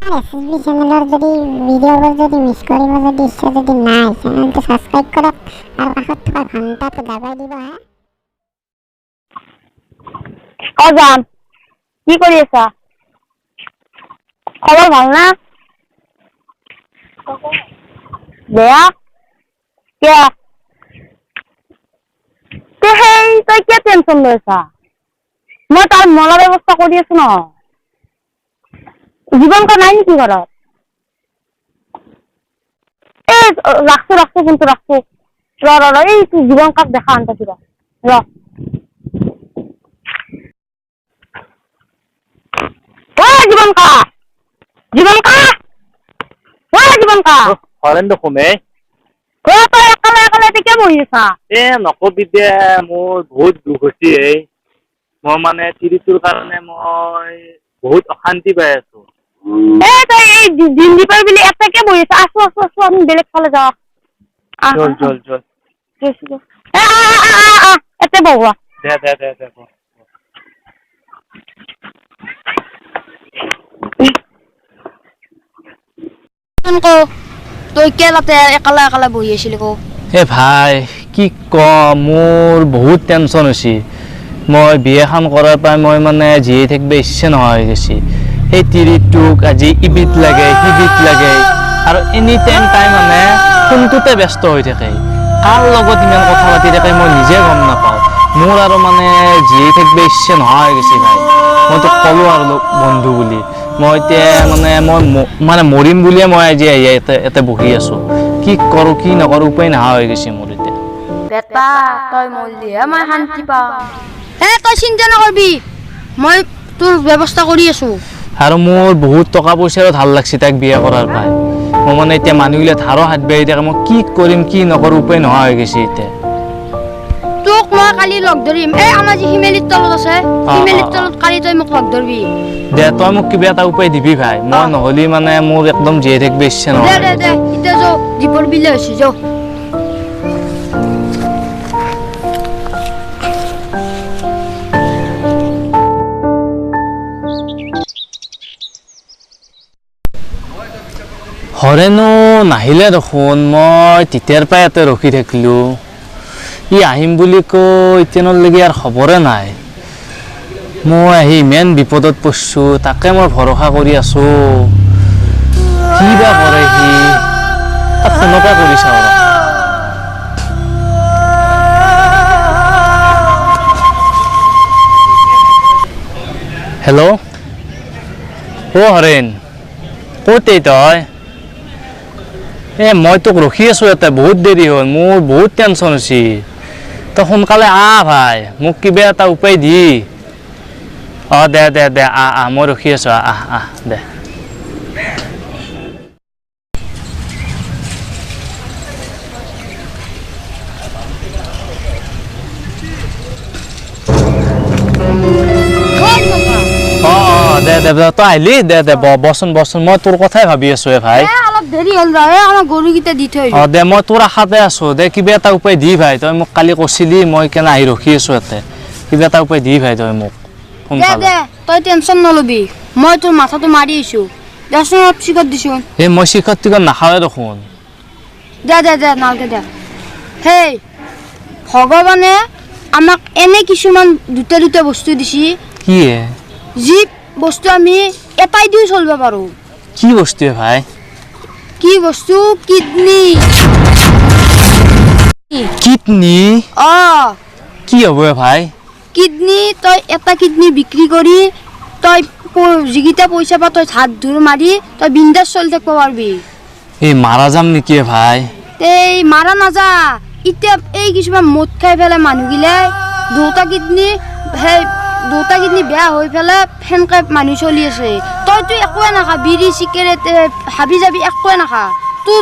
SSB চ্যানেলৰ যদি ভিডিঅ'বোৰ যদি মিছ কৰিব যদি ইচ্ছা যদি নাই চেনেলটো সাবস্ক্ৰাইব কৰক আৰু কাষত থকা ঘণ্টাটো দবাই দিব হা। অজান কি কৰি আছা? খবৰ ভাল না? বেয়া কিয়? তই কিয় টেনচন লৈ আছা? মই তাৰ মলাৰ ব্যৱস্থা কৰি আছো ন। জীৱনকা নাই নেকি ঘৰত? এই ৰাখছো কিন্তু ৰাখছো ৰ এই জীৱনকাক দেখা আনতা কিবা ৰ জীৱনকা হৰেন দেখোন তই একালে এতিয়া বহি আছা? নকবি দে মোৰ বহুত দুখ হৈছে মই মানে তিৰিটোৰ কাৰণে মই বহুত অশান্তি পাই আছো। তই এই দিনদীপৰ বুলি এটাকে বহি আছা। আছো আমি বেলেগ ফালে যাওঁ। চল এতে বহোৱা দে তই কেলাতে একালে বহি আছিলি কো? ভাই কি কম মোৰ বহুত টেনচন হৈছে। মই বিয়াখন কৰাৰ পৰা মই মানে জীয়াই থাকিব ইচ্ছা নোহোৱা হৈ গৈছে। সেই তিৰিটোক আজি ইবিত লাগে সিবিত লাগে আৰু এনি টাইম তাই মানে ফোনটোতে ব্যস্ত হৈ থাকে। কাৰ লগত ইমান কথা পাতি থাকে মই নিজে গম নাপাওঁ। মোৰ আৰু মানে জীয়াই থাকিব ইচ্ছা নোহোৱা হৈ গৈছে ভাই। মই তোক ক'লো আৰু বন্ধু বুলি মই এতিয়া মানে মৰিম বুলিয়ে মই আজি ইয়াতে বহি আছো। কি কৰো কি নকৰো উপায় নোহোৱা হৈ গৈছে মোৰ এতিয়া। বেটা তই মৰলিহে মই শান্তি পাওঁ। তই চিন্তা নকৰবি, মই তোৰ ব্যৱস্থা কৰি আছো। আৰু মোৰ বহুত টকা পইচাৰো ধাৰ লাগছে তাইক বিয়া কৰাৰ পাই। মই মানে এতিয়া মানুহগিলা ধাৰো হাত বাঢ়ি থাকে। মই কি কৰিম কি নকৰো উপায় নোহোৱা হৈ গৈছে এতিয়া। তোক মই কালি লগ ধৰিম। আমাৰ যি শিমেলিৰ তলত আছে শিমেলিৰ তলত কালি তই মোক লগ ধৰবি। দে তই মোক কিবা এটা উপায় দিবি ভাই। মই নহ'লে মানে মোৰ একদম জীয়াই থাকিব ইচ্ছা নহয়। দে এতিয়া যাও দীপৰ বিলে হৈছে যাও। হৰেনো নাহিলে দেখোন। মই তেতিয়াৰ পৰাই ইয়াতে ৰখি থাকিলোঁ। ই আহিম বুলি কৈ এতিয়ালৈকে আৰু খবৰে নাই। মই আহি ইমান বিপদত পৰিছোঁ তাকে মই ভৰসা কৰি আছোঁ। কি বা কৰে সি তাক ফোনকে কৰি চাওঁ। হেল্ল' হৰেণ ক'ত তই? মই তোক ৰখি আছো ইয়াতে বহুত দেৰি হ'ল। মোৰ বহুত টেনচন হৈছে। তই সোনকালে আহ ভাই, মোক কিবা এটা উপায় দি। দে আহ মই ৰখি আছো। আহ দে। দে তই আহিলি দে বচোন মই তোৰ কথাই ভাবি আছো ভাই। অলপ দেৰি হ'ল আমাৰ গৰুকেইটা দি থৈ দে মই তোৰ আশাতে আছো। দে কিবা এটা উপায় দি ভাই। তই মোক কালি কৈছিলি মই কেনে আহি ৰখি আছো ইয়াতে। কিবা এটা উপায় দি ভাই তই মোক দে তই টেনচন নলবি। মই তোৰ মাথাটো মাৰি আছো। দেচোন অলপ চিকট দিছো। মই চিকট টিকট নাখাওঁৱে দেখোন। দে নালগে দে। ভগৱানে আমাক এনে কিছুমান দুটা বস্তু দিছি। কি যি বস্তু আমি এটাই দিও চলিব পাৰো। কি বস্তু ভাই? কি বস্তু? কিডনী। কি হ'ব ভাই? কিডনী তই এটা কিডনী বিক্ৰী কৰি তই যিকেইটা পইচা পা তই হাত ধুৰ মাৰি তই বিন্দাছ চলি থাকিব পাৰবি। মাৰা যাম নেকি ভাই? মাৰা নাযা। এতিয়া এই কিছুমান মদ খাই পেলাই মানুহগিলাই দুটা কিডনী বেয়া হৈ পেলাই সেনকে মানুহ চলি আছে। তইতো একোৱে নাখা, বিড়ি চিগাৰেট হাবি যাবি একোৱে নাখা।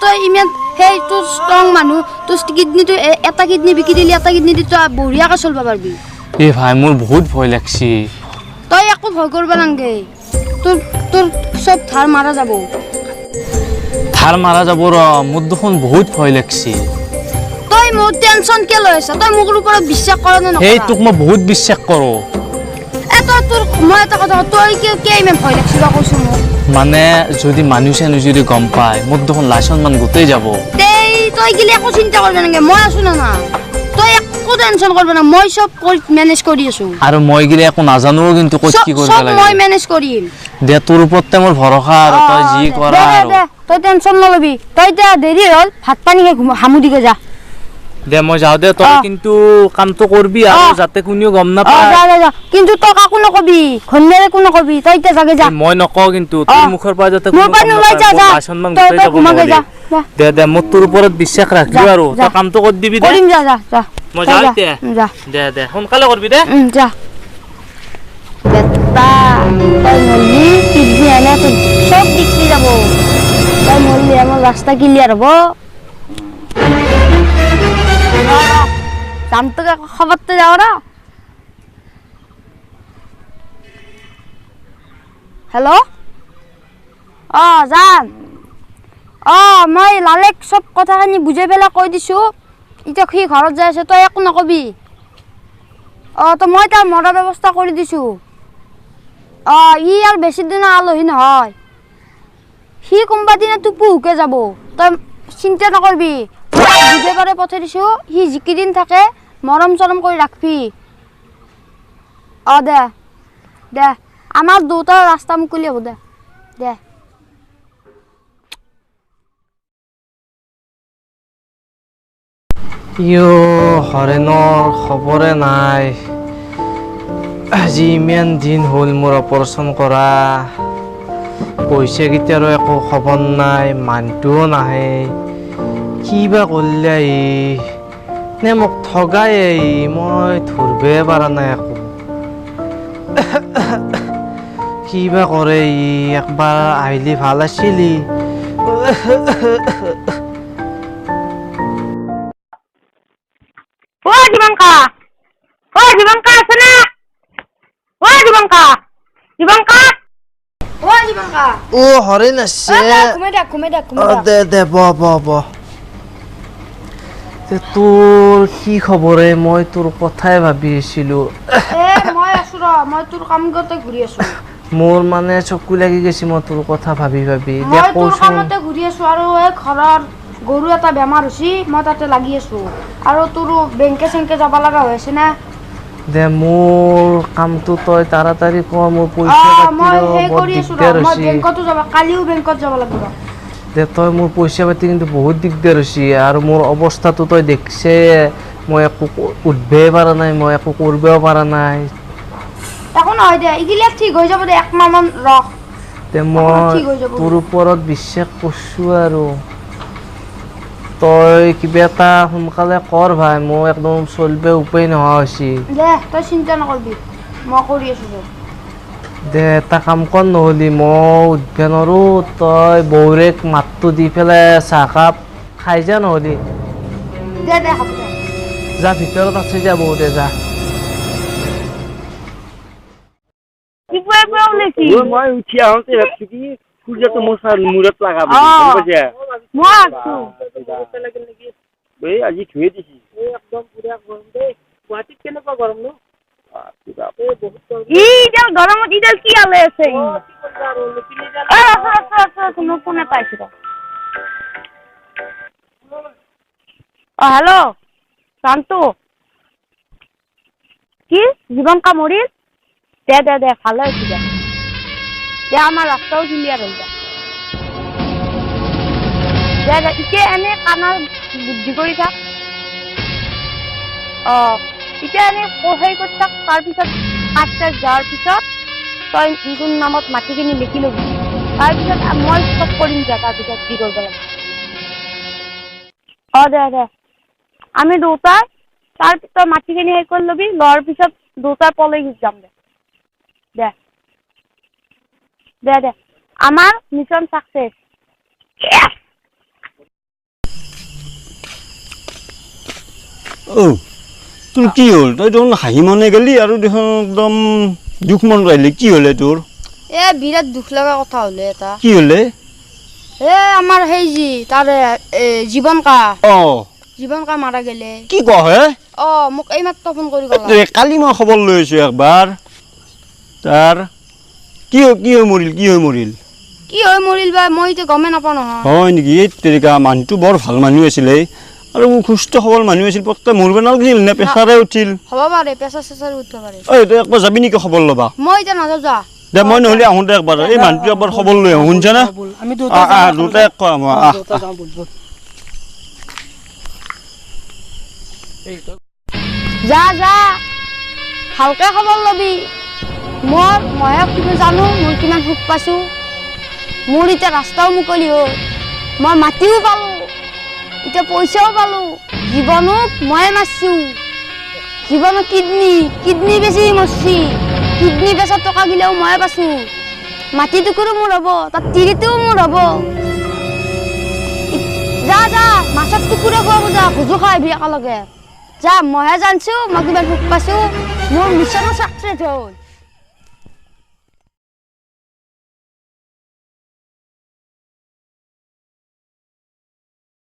তই ইমান তোৰ ষ্ট্ৰং মানুহ, তোৰ কিডনীটো এটা কিডনী বিকি দিলি এটা কিডনী দি তই বঢ়িয়াকে চলিব পাৰবি। ভাই মোৰ বহুত ভয় লাগছি। তই একো ভয় কৰিব নালাগে। তোৰ চব ধাৰ মাৰা যাব। মোৰ দেখোন বহুত ভয় লাগছি। তই মোৰ টেনচন কিয় লৈ আছ? তই মোৰ ওপৰত বিশ্বাস কৰ নে নকৰ? তোক মই বহুত বিশ্বাস কৰো। তই তোৰ মই এটা কথা তই কিয় ইমান ভয় লাগছি বা কৈছো মোক মানে যদি মানুহ চানুহ যদি গম পায় মোক দেখোন লাজ সন্মান গোটেই যাব তই গিলে একো চিন্তা কৰিব নালাগে মই আছো না তই একো টেনচন কৰিব না মই সব মেনেজ কৰি আছো আৰু মই গিলে একো নাজানো কিন্তু ক'ত কি কৰিব সব লাগে মই মেনেজ কৰিম দে তোৰ ওপৰতে মোৰ ভৰসা আৰু তই যি কৰা আৰু তই টেনচন নলবি তই এতিয়া দেৰি হ'ল ভাত পানী খাই হামু দিকে যা দে মই যাওঁ দে তই কিন্তু কামটো কৰবি আৰু যাতে কোনেও গম নাপায় যা কিন্তু তই কাকো নকবি ঘন্যাৰে একো নকবি তই এতিয়া জাগে যা মই নকওঁ কিন্তু তোৰ মুখৰ পৰা যাতে মোৰ পৰা নোলাই যা যা তই ঘুমাগে যা দে মোৰ তোৰ ওপৰত বিশ্বাস ৰাখিলো আৰু তই কামটো কৰি দিবি দে কৰিম যা যা যা মই যাওঁ এতিয়া দে সোনকালে কৰবি দে যা বেটা তই মৰলি পিছবি এনে তোৰ চব বিক্ৰী যাব তই মৰলি আমাৰ ৰাস্তা ক্লিয়াৰ হ'ব জানটোকে খবৰটো যাও না হেল্ল' জান মই লালেক চব কথাখিনি বুজাই পেলাই কৈ দিছোঁ এতিয়া সি ঘৰত যাই আছে তই একো নকবি তো মই তাৰ মৰাৰ ব্যৱস্থা কৰি দিছোঁ ই আৰু বেছি দিন আলহী নহয় সি কোনোবা দিনা তোৰ পুহুকে যাব তই চিন্তা নকৰবি বুজাই পেলাই পঠাই দিছোঁ সি যিকেইদিন থাকে মৰম চৰম কৰি ৰাখবি দে দে আমাৰ দুটাৰ ৰাস্তা মুকলি হ'ব দে দে হৰেণৰ খবৰে নাই আজি ইমান দিন হ'ল মোৰ অপাৰেশ্যন কৰা পইচাকেইটাৰো একো খবৰ নাই মানুহটোও নাহে কি বা কৰিলে নে মোক ঠগাই মই ধৰিবই পৰা নাই একো কি বা কৰে একবাৰ আহিলে ভাল আছিলি জীবনকা আছে না জীবনকা হৰেণ আছে দে তোৰ কি খবৰে মই তোৰ কথাই ভাবি আছিলো মই তোৰ কাম গতে ঘূৰি আছো মোৰ মানে চকু লাগি গৈছে মই তোৰ কথা ভাবি ভাবি মই তোৰ কামতে ঘূৰি আছো আৰু এই ঘৰৰ গৰু এটা বেমাৰ হৈছে মই তাতে লাগি আছো আৰু তোৰ বেংকে চেংকে যাব লগা হৈ আছে না দে মোৰ কামটো তই তাড়াতাড়ি ক মোৰ পইচা পাতিৰ বৰ দিগদাৰ হৈছে বেংকতো যাব কালিও বেংকত যাব লাগিব দে তই মোৰ পইচা পাতি কিন্তু বহুত দিগদাৰ হৈছে আৰু মোৰ অৱস্থাটো তই দেখছে মই একো উঠবই পৰা নাই মই একো কৰিবও পৰা নাই একো নহয় দে ইগিলা ঠিক হৈ যাব দে এক মাহমান ৰখ দে মই তোৰ ওপৰত বিশ্বাস কৰিছো আৰু তই কিবা এটা সোনকালে কৰ ভাই মই একদম চলিব উপায় নোহোৱা হৈছে দে তই চিন্তা নকৰবি মই কৰি আছো দে এটা কাম কৰ নহ'লি মই উঠব নোৱাৰোঁ তই বৌৰেক মাতটো দি পেলাই চাহকাপ খাই যা নহ'লি দে হ'ব দে যা ভিতৰত আছে যা বৌৰে যা মই উঠি আহোঁতে ভাবছো কি সূৰ্যটো মোৰ মূৰত লাগাব আজি ধুয়ে দিছি একদম পুৰা গৰম দেই গুৱাহাটীত কেনেকুৱা গৰম নো গৰমত ইডাল কি আলে আছে মই ফোন এটা আহিছিল হেল্ল' শান্তু কি জীৱন কামৰিল দে ভালে হৈছে দে আমাৰ ৰাস্তাও ক্লিয়াৰ হৈ যায় দে এতিয়া এনে কাণৰ বুদ্ধি কৰি থাক এতিয়া এনে হেৰি কৰি থাক তাৰপিছত কাঠ যোৱাৰ পিছত তই নিজৰ নামত মাটিখিনি লিখি ল'বি তাৰপিছত মই চব কৰিম যা তাৰপিছত কি কৰিব লাগে দে আমি দুটাই তাৰপিছত মাটিখিনি হেৰি কৰি ল'বি লোৱাৰ পিছত দুটাই পলাই যাম দে আমাৰ মিছন সাকসেস তোৰ কি হ'ল তই দেখোন হাঁহি মনে গেলি আৰু দেখোন একদম দুখ মন ৰাহিলি কি হ'লে তোৰ বিৰাট দুখ লগা কথা হ'লে এটা কি হ'লে আমাৰ সেই যি তাৰে জীৱনকা মাৰা গেলে কি কয় হে মোক এইমাত্ৰ ফোন কৰি কালি মই খবৰ লৈ আছো একবাৰ তাৰ কি হৈ মৰিল কি হৈ মৰিল বা মই এতিয়া গমে নাপাওঁ নহয় হয় নেকি এই তেৰিকা মানুহটো বৰ ভাল মানুহ আছিলে আৰু সুস্থ সবল মানুহ আছিল পটকে মৰিব নালাগিছিল নে প্ৰেছাৰে উঠিল হ'ব পাৰে প্ৰেছাৰ চেছাৰ উঠিব পাৰে ঐ তই একবাৰ যাবি নেকি খবৰ ল'বা মই এতিয়া নাযাওঁ যা দে মই নহ'লে আহোঁতে একবাৰ এই মানুহটো একবাৰ খবৰ লৈ আহোঁ শুনছা না আমি দুটাই যা যা ভালকে খবৰ ল'বি মইহে কিন্তু জানো মই কিমান সুখ পাইছোঁ মোৰ এতিয়া ৰাস্তাও মুকলি হ'ল মই মাটিও পালোঁ এতিয়া পইচাও পালোঁ জীৱনক ময়ে মাৰিছোঁ জীৱনত কিডনী বেছি মৰছি কিডনী বেচাৰ টকাগিলাও ময়ে পাইছোঁ মাটি টুকুৰো মোৰ হ'ব তাত তিৰিটোও মোৰ হ'ব যা যা মাছৰ টুকুৰে খোৱাব যা ভোজো খাই আহিবি একেলগে যা মইহে জানছোঁ মই কিমান সুখ পাইছোঁ মোৰ মিছনো চাকচেছ হ'ল